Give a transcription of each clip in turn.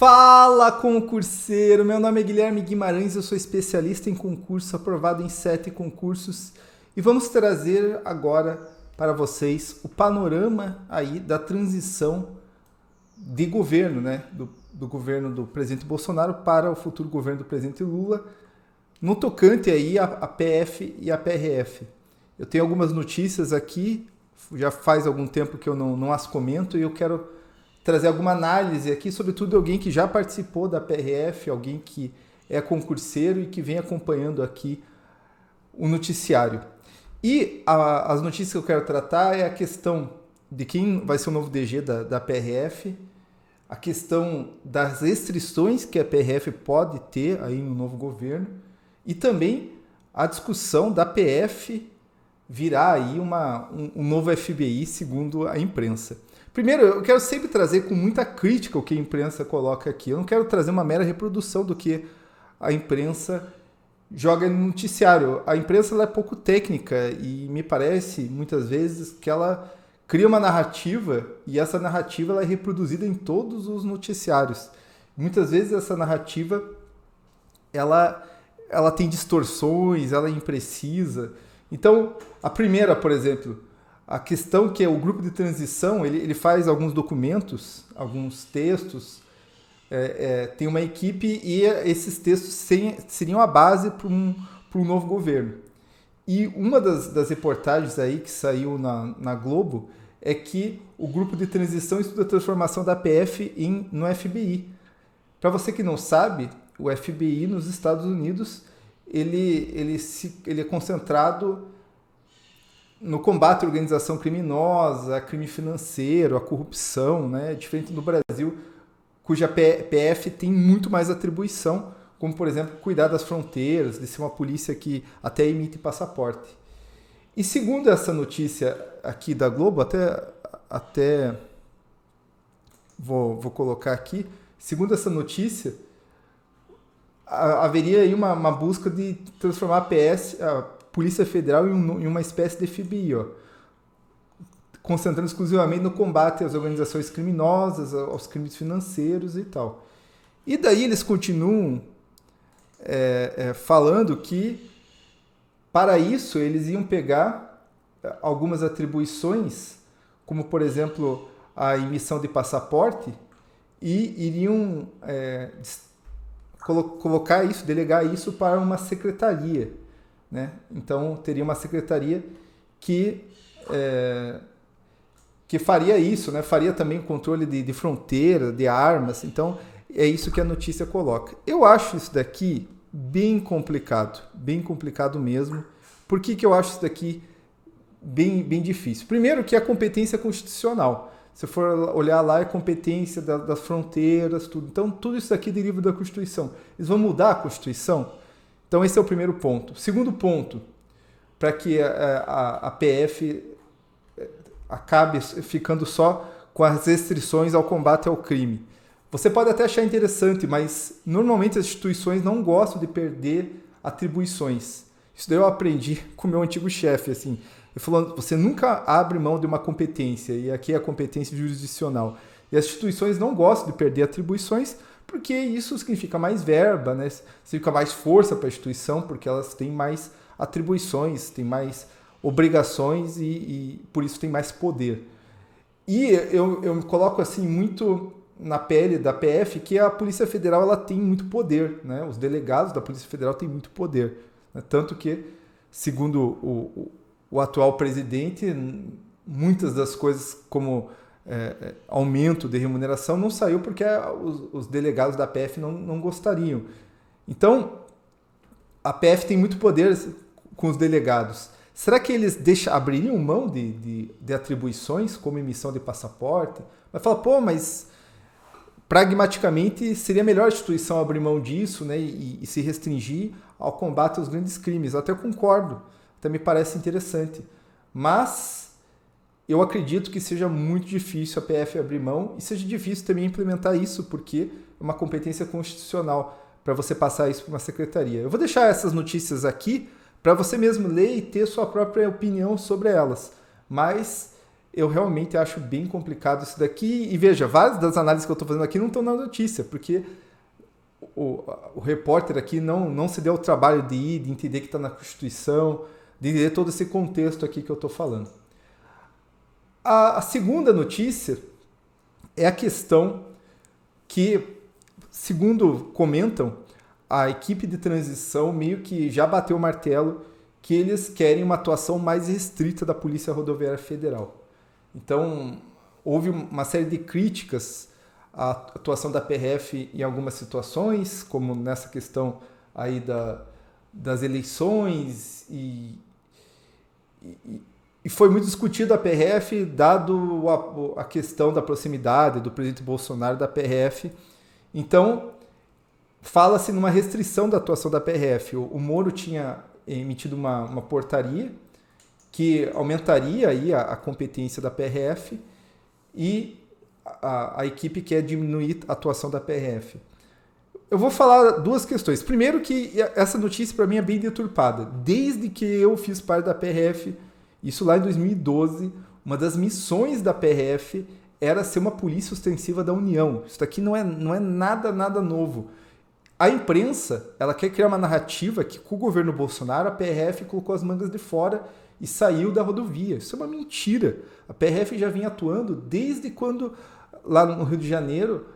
Fala, concurseiro! Meu nome é Guilherme Guimarães, eu sou especialista em concurso, aprovado em 7 concursos e vamos trazer agora para vocês o panorama aí da transição de governo, né? Do governo do presidente Bolsonaro para o futuro governo do presidente Lula, no tocante aí a PF e a PRF. Eu tenho algumas notícias aqui, já faz algum tempo que eu não as comento e eu quero trazer alguma análise aqui, sobretudo alguém que já participou da PRF, alguém que é concurseiro e que vem acompanhando aqui o noticiário. E as notícias que eu quero tratar é a questão de quem vai ser o novo DG da PRF, a questão das restrições que a PRF pode ter aí no novo governo e também a discussão da PF virar aí um novo FBI, segundo a imprensa. Primeiro, eu quero sempre trazer com muita crítica o que a imprensa coloca aqui. Eu não quero trazer uma mera reprodução do que a imprensa joga no noticiário. A imprensa ela é pouco técnica e me parece, muitas vezes, que ela cria uma narrativa e essa narrativa ela é reproduzida em todos os noticiários. Muitas vezes essa narrativa ela tem distorções, ela é imprecisa. Então, a primeira, por exemplo, a questão que é o grupo de transição, ele faz alguns documentos, alguns textos, tem uma equipe e esses textos seriam a base para um novo governo. E uma das reportagens aí que saiu na Globo é que o grupo de transição estuda a transformação da PF no FBI. Para você que não sabe, o FBI nos Estados Unidos ele é concentrado no combate à organização criminosa, a crime financeiro, a corrupção, né? Diferente do Brasil, cuja PF tem muito mais atribuição, como, por exemplo, cuidar das fronteiras, de ser uma polícia que até emite passaporte. E segundo essa notícia aqui da Globo, até vou colocar aqui, segundo essa notícia, haveria aí uma busca de transformar a Polícia Federal em uma espécie de FBI, concentrando exclusivamente no combate às organizações criminosas, aos crimes financeiros e tal. E daí eles continuam falando que, para isso, eles iam pegar algumas atribuições, como, por exemplo, a emissão de passaporte, e iriam colocar isso, delegar isso para uma secretaria. Né? Então, teria uma secretaria que faria isso, né? Faria também o controle de fronteira, de armas. Então, é isso que a notícia coloca. Eu acho isso daqui bem complicado mesmo. Por que eu acho isso daqui bem difícil? Primeiro que é a competência constitucional. Se for olhar lá, é competência das fronteiras, tudo. Então, tudo isso daqui deriva da Constituição. Eles vão mudar a Constituição? Então, esse é o primeiro ponto. Segundo ponto, para que a PF acabe ficando só com as restrições ao combate ao crime. Você pode até achar interessante, mas normalmente as instituições não gostam de perder atribuições. Isso daí eu aprendi com o meu antigo chefe. Assim. Ele falou, você nunca abre mão de uma competência, e aqui é a competência jurisdicional. E as instituições não gostam de perder atribuições, porque isso significa mais verba, né? Significa mais força para a instituição, porque elas têm mais atribuições, têm mais obrigações e por isso tem mais poder. E eu me coloco assim muito na pele da PF que a Polícia Federal ela tem muito poder, né? Os delegados da Polícia Federal têm muito poder, né? Tanto que, segundo o atual presidente, muitas das coisas como aumento de remuneração não saiu porque os delegados da PF não gostariam. Então, a PF tem muito poder com os delegados. Será que eles abririam mão de atribuições, como emissão de passaporte? Vai falar, mas pragmaticamente seria melhor a instituição abrir mão disso, né, e se restringir ao combate aos grandes crimes. Eu até concordo, até me parece interessante. Mas eu acredito que seja muito difícil a PF abrir mão e seja difícil também implementar isso, porque é uma competência constitucional para você passar isso para uma secretaria. Eu vou deixar essas notícias aqui para você mesmo ler e ter sua própria opinião sobre elas. Mas eu realmente acho bem complicado isso daqui. E veja, várias das análises que eu estou fazendo aqui não estão na notícia, porque o repórter aqui não se deu o trabalho de ir, de entender que está na Constituição, de entender todo esse contexto aqui que eu estou falando. A segunda notícia é a questão que, segundo comentam, a equipe de transição meio que já bateu o martelo que eles querem uma atuação mais restrita da Polícia Rodoviária Federal. Então, houve uma série de críticas à atuação da PRF em algumas situações, como nessa questão aí das eleições, e foi muito discutido a PRF, dado a questão da proximidade do presidente Bolsonaro da PRF. Então, fala-se numa restrição da atuação da PRF. O Moro tinha emitido uma portaria que aumentaria aí a competência da PRF, e a equipe quer diminuir a atuação da PRF. Eu vou falar duas questões. Primeiro, que essa notícia para mim é bem deturpada. Desde que eu fiz parte da PRF, isso lá em 2012, uma das missões da PRF era ser uma polícia ostensiva da União. Isso daqui não é nada novo. A imprensa, ela quer criar uma narrativa que com o governo Bolsonaro a PRF colocou as mangas de fora e saiu da rodovia. Isso é uma mentira. A PRF já vinha atuando desde quando, lá no Rio de Janeiro,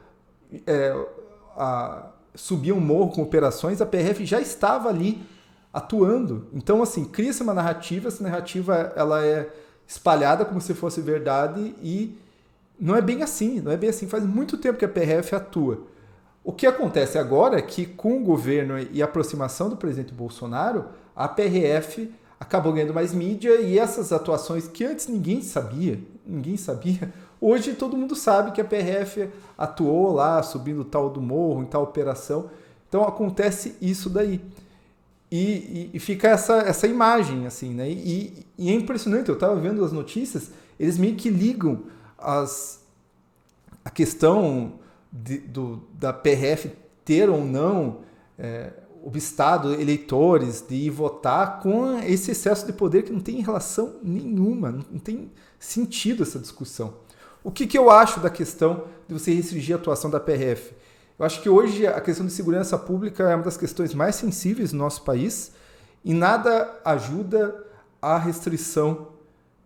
subia um morro com operações, a PRF já estava ali atuando. Então, assim, cria-se uma narrativa, essa narrativa ela é espalhada como se fosse verdade, e não é bem assim, Faz muito tempo que a PRF atua. O que acontece agora é que, com o governo e a aproximação do presidente Bolsonaro, a PRF acabou ganhando mais mídia, e essas atuações que antes ninguém sabia, hoje todo mundo sabe que a PRF atuou lá, subindo tal do morro, em tal operação. Então acontece isso daí. E fica essa imagem, assim, né? E é impressionante, eu estava vendo as notícias, eles meio que ligam a questão da PRF ter ou não obstado eleitores de ir votar com esse excesso de poder que não tem relação nenhuma, não tem sentido essa discussão. O que eu acho da questão de você restringir a atuação da PRF? Eu acho que hoje a questão de segurança pública é uma das questões mais sensíveis no nosso país, e nada ajuda a restrição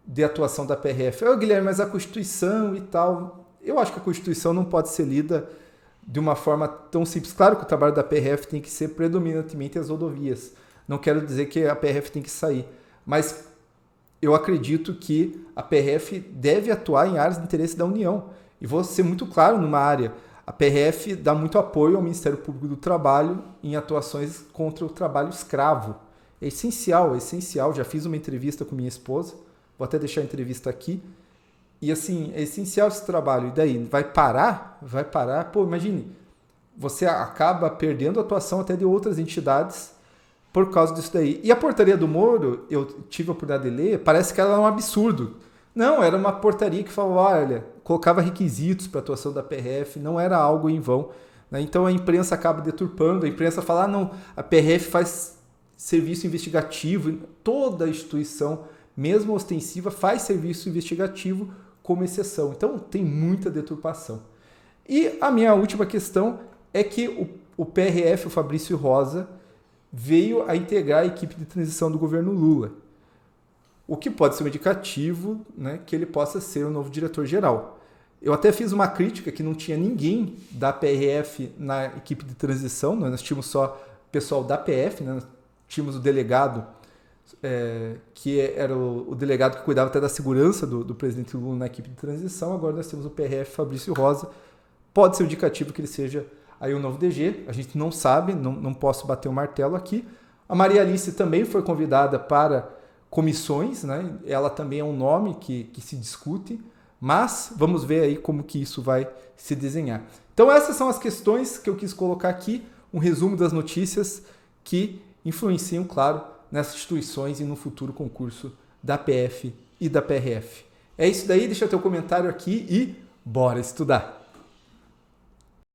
de atuação da PRF. Guilherme, mas a Constituição e tal... Eu acho que a Constituição não pode ser lida de uma forma tão simples. Claro que o trabalho da PRF tem que ser predominantemente as rodovias. Não quero dizer que a PRF tem que sair. Mas eu acredito que a PRF deve atuar em áreas de interesse da União. E vou ser muito claro numa área. A PRF dá muito apoio ao Ministério Público do Trabalho em atuações contra o trabalho escravo. É essencial. Já fiz uma entrevista com minha esposa. Vou até deixar a entrevista aqui. E assim, é essencial esse trabalho. E daí, vai parar? Pô, imagine, você acaba perdendo a atuação até de outras entidades por causa disso daí. E a portaria do Moro, eu tive a oportunidade de ler, parece que ela é um absurdo. Não, era uma portaria que falava, olha, colocava requisitos para a atuação da PRF, não era algo em vão. Né? Então a imprensa acaba deturpando, a imprensa fala, não, a PRF faz serviço investigativo, toda instituição, mesmo ostensiva, faz serviço investigativo como exceção. Então tem muita deturpação. E a minha última questão é que o PRF, o Fabrício Rosa, veio a integrar a equipe de transição do governo Lula. O que pode ser um indicativo, né, que ele possa ser o novo diretor-geral. Eu até fiz uma crítica que não tinha ninguém da PRF na equipe de transição, nós tínhamos só pessoal da PF, né, nós tínhamos o delegado, que era o delegado que cuidava até da segurança do presidente Lula na equipe de transição. Agora nós temos o PRF Fabrício Rosa. Pode ser um indicativo que ele seja aí o novo DG, a gente não sabe, não posso bater o martelo aqui. A Maria Alice também foi convidada para comissões, né? Ela também é um nome que se discute, mas vamos ver aí como que isso vai se desenhar. Então essas são as questões que eu quis colocar aqui, um resumo das notícias que influenciam, claro, nessas instituições e no futuro concurso da PF e da PRF. É isso daí, deixa teu comentário aqui e bora estudar!